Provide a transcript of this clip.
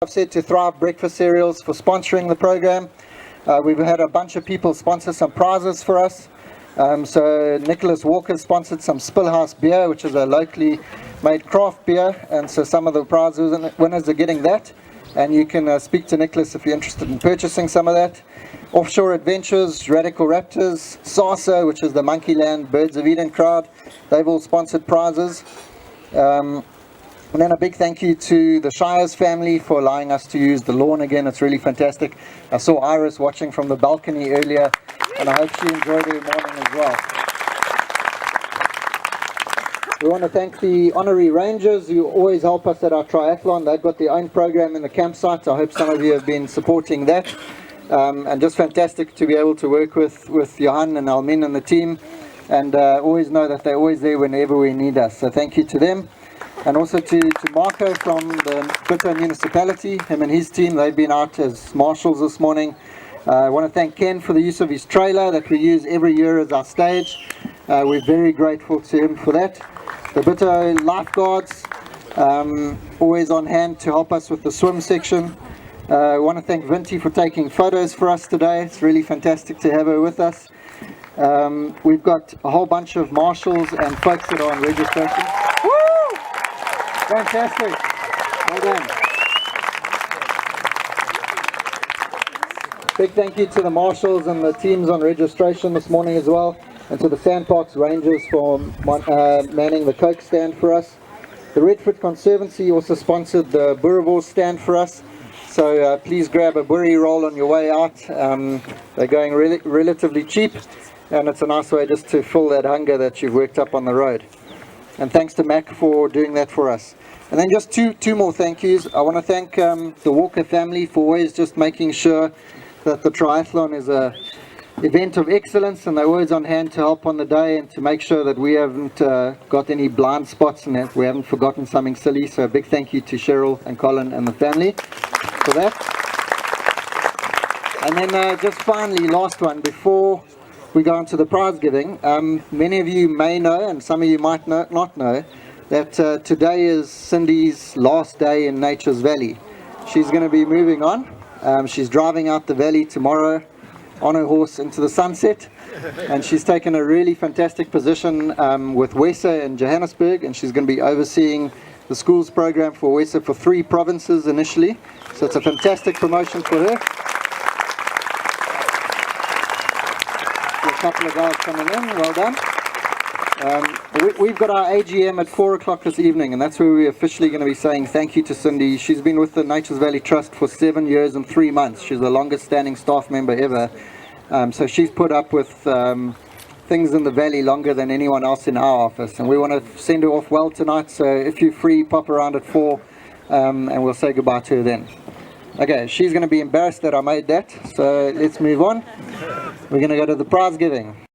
I've said to Thrive Breakfast Cereals for sponsoring the program. We've had a bunch of people sponsor some prizes for us. So Nicholas Walker sponsored some Spillhouse beer, which is a locally made craft beer, and so some of the prize winners are getting that, and you can speak to Nicholas if you're interested in purchasing some of that. Offshore Adventures, Radical Raptors, SASA, which is the Monkeyland Birds of Eden crowd, they've all sponsored prizes. And then a big thank you to the Shires family for allowing us to use the lawn again. It's really fantastic. I saw Iris watching from the balcony earlier, and I hope she enjoyed her morning as well. We want to thank the honorary rangers who always help us at our triathlon. They've got their own program in the campsite. I hope some of you have been supporting that. And just fantastic to be able to work with Johan and Almin and the team, and always know that they're always there whenever we need us. So thank you to them. And also to Marco from the Bito municipality, him and his team, they've been out as marshals this morning. I want to thank Ken for the use of his trailer that we use every year as our stage. We're very grateful to him for that. The Bito lifeguards, always on hand to help us with the swim section. I want to thank Vinti for taking photos for us today. It's really fantastic to have her with us. We've got a whole bunch of marshals and folks that are on registration. Woo! Fantastic. Well done. Big thank you to the marshals and the teams on registration this morning as well, and to the Sandparks Rangers for manning the Coke stand for us. The Redford Conservancy also sponsored the Boerewors stand for us, so please grab a boerie roll on your way out. They're going relatively cheap, and it's a nice way just to fill that hunger that you've worked up on the road. And thanks to Mac for doing that for us. And then just two more thank yous. I want to thank the Walker family for always just making sure that the triathlon is a event of excellence, and they're always on hand to help on the day and to make sure that we haven't got any blind spots and that we haven't forgotten something silly. So a big thank you to Cheryl and Colin and the family for that. And then just finally, last one before we go on to the prize giving. Many of you may know, and some of you might not know, that today is Cindy's last day in Nature's Valley. She's going to be moving on. She's driving out the valley tomorrow on her horse into the sunset, and she's taken a really fantastic position with WESA in Johannesburg, and she's going to be overseeing the schools program for WESA for 3 provinces initially. So it's a fantastic promotion for her. A couple of guys coming in, well done. We've got our AGM at 4 o'clock this evening, and that's where we're officially going to be saying thank you to Cindy. She's been with the Nature's Valley Trust for 7 years and 3 months. She's the longest standing staff member ever. So she's put up with things in the valley longer than anyone else in our office, and we want to send her off well tonight. So if you're free, pop around at 4 and we'll say goodbye to her then. Okay, she's going to be embarrassed that I made that, so let's move on. We're going to go to the prize giving.